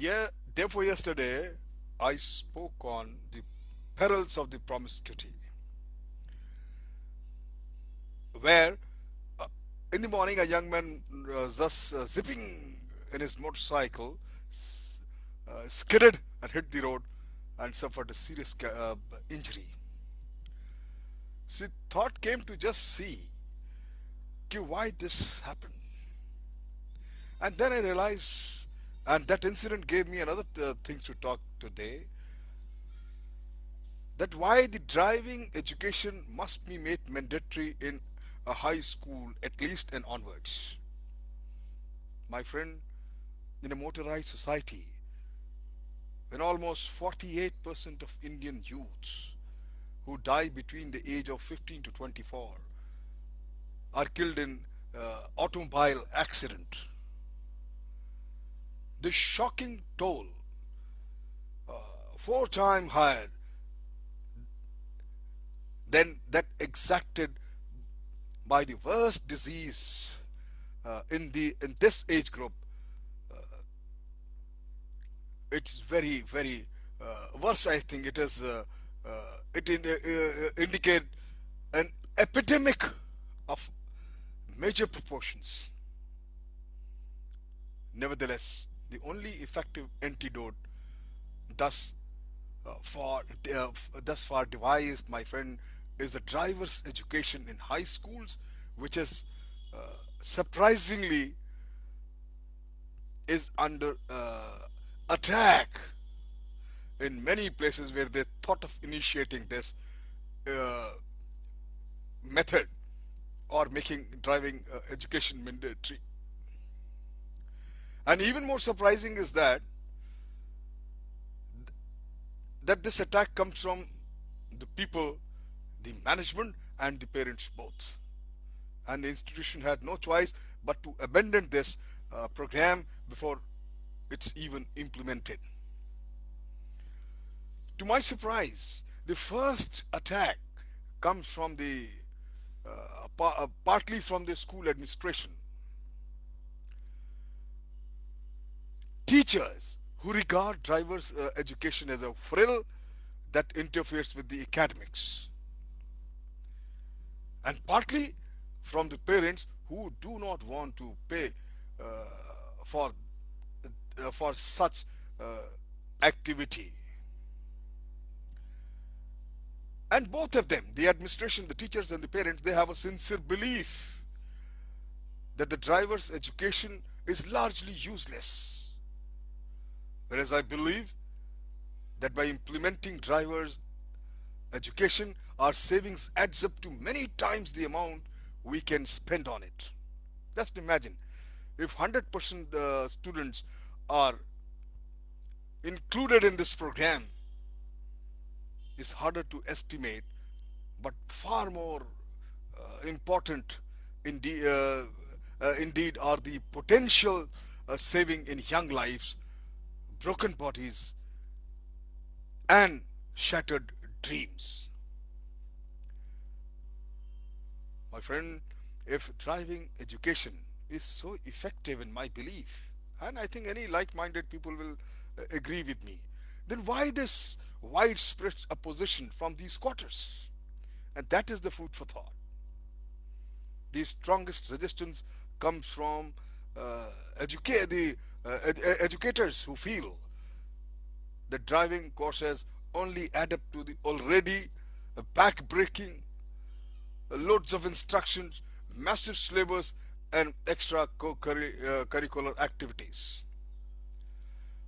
Yeah, day for yesterday, I spoke on the perils of the promiscuity, where in the morning a young man just zipping in his motorcycle skidded and hit the road and suffered a serious injury. So thought came to just see why this happened. And then I realized, and that incident gave me another things to talk today, that why the driving education must be made mandatory in a high school at least and onwards. My friend, in a motorized society, when almost 48% of Indian youths who die between the age of 15 to 24 are killed in automobile accident, the shocking toll, four times higher than that exacted by the worst disease in this age group. It's very worse. I think it is. Indicate an epidemic of major proportions. Nevertheless, the only effective antidote thus for thus far devised, my friend, is the driver's education in high schools, which is surprisingly is under attack in many places where they thought of initiating this uh, method or making driving education mandatory. And even more surprising is that this attack comes from the people, the management, and the parents both. And the institution had no choice but to abandon this program before it's even implemented. To my surprise, the first attack comes from the partly from the school administration. Teachers who regard drivers' education as a frill that interferes with the academics, and partly from the parents who do not want to pay uh, for for such uh, activity. And both of them, the administration, the teachers, and the parents, they have a sincere belief that the driver's education is largely useless. Whereas I believe that by implementing driver's education, our savings adds up to many times the amount we can spend on it. Just imagine if 100% students are included in this program, is harder to estimate, but far more important indeed, indeed are the potential saving in young lives, broken bodies, and shattered dreams. My friend, if driving education is so effective in my belief, and I think any like minded people will agree with me, then why this widespread opposition from these quarters? And that is the food for thought. The strongest resistance comes from educators who feel that driving courses only add up to the already back-breaking loads of instructions, massive syllabus, and extra curricular activities.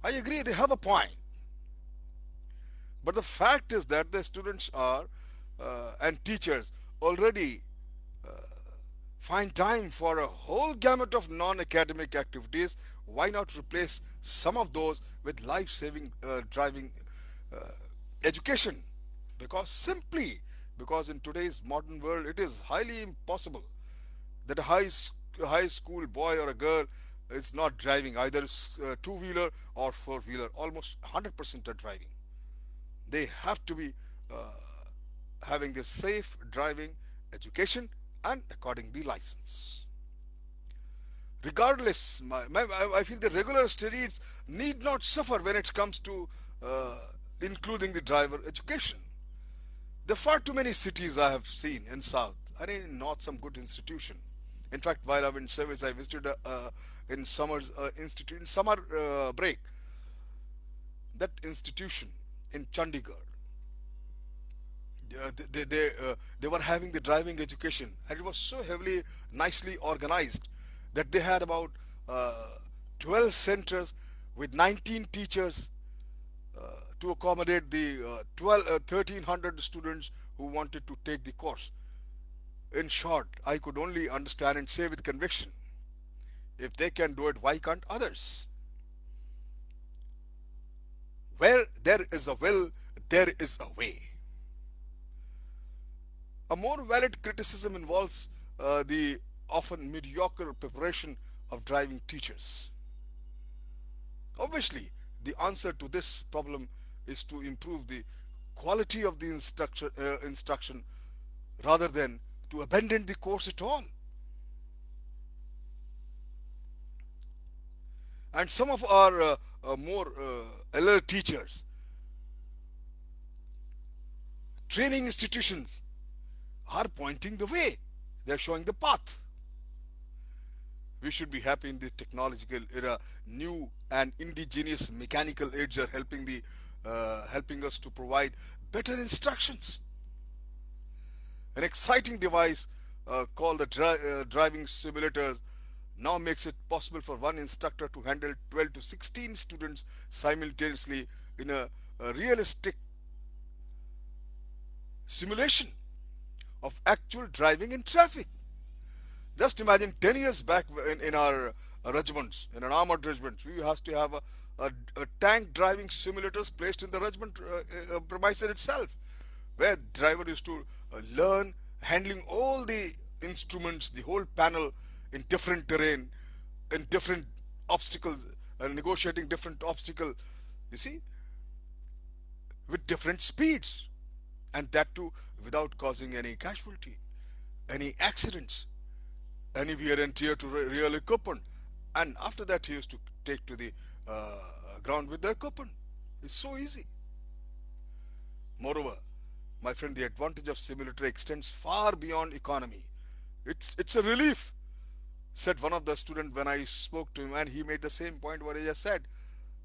I agree, they have a point, but the fact is that the students are and teachers already find time for a whole gamut of non-academic activities. Why not replace some of those with life-saving driving uh, education? Because simply because in today's modern world it is highly impossible that a high school boy or a girl is not driving either two-wheeler or four-wheeler. Almost 100% are driving. They have to be having their safe driving education and accordingly license. Regardless, I feel the regular students need not suffer when it comes to uh, including the driver education. There are far too many cities I have seen in South, and in North some good institution. In fact, while I'm in service, I visited in summers institute in summer break that institution in Chandigarh. They were having the driving education, and it was so heavily, nicely organized that they had about uh, 12 centers with 19 teachers to accommodate the 1300 students who wanted to take the course. In short, I could only understand and say with conviction, if they can do it, why can't others? Where there is a will, there is a way. A more valid criticism involves the often mediocre preparation of driving teachers. Obviously, the answer to this problem is to improve the quality of the instruction rather than to abandon the course at all. And some of our more alert teachers, training institutions are pointing the way. They're showing the path. We should be happy in this technological era. New and indigenous mechanical aids are helping us to provide better instructions. An exciting device called the driving simulators now makes it possible for one instructor to handle 12 to 16 students simultaneously in a realistic simulation of actual driving in traffic. Just imagine 10 years back in our regiments, in an armored regiment, we have to have a tank driving simulators placed in the regiment premises itself, where driver used to learn handling all the instruments, the whole panel in different terrain, in different obstacles, negotiating different obstacles, you see, with different speeds, and that too without causing any casualty, any accidents, any wear and tear to real equipment. And after that, he used to take to the uh, ground with the equipment. It's so easy. Moreover, my friend, the advantage of simulator extends far beyond economy. It's a relief, said one of the students when I spoke to him, and he made the same point what I just said.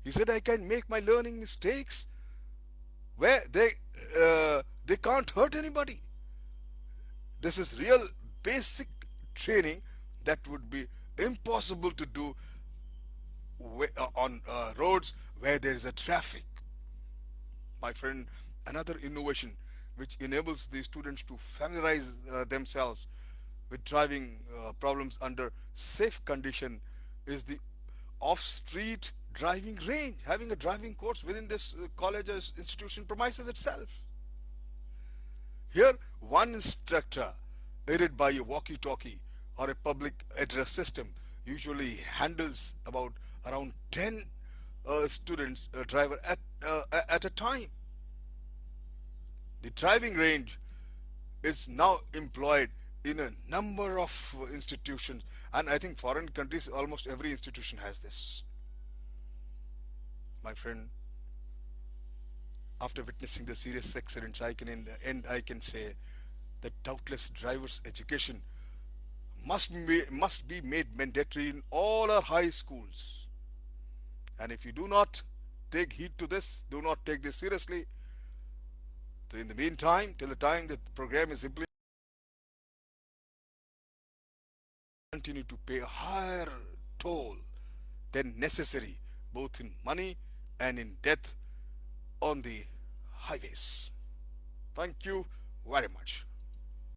He said, I can make my learning mistakes where they can't hurt anybody. This is real basic training that would be impossible to do on roads where there is a traffic. My friend, another innovation which enables the students to familiarize themselves with driving problems under safe condition is the off-street driving range, having a driving course within this college or institution premises itself. Here, one instructor, aided by a walkie-talkie or a public address system, usually handles about around 10 students, driver at a time. The driving range is now employed in a number of institutions, and I think foreign countries, almost every institution has this. My friend, after witnessing the serious accidents, I can in the end I can say that doubtless driver's education must be made mandatory in all our high schools. And if you do not take heed to this, do not take this seriously, so in the meantime, till the time that the program is implemented, continue to pay a higher toll than necessary, both in money and in death on the highways. Thank you very much.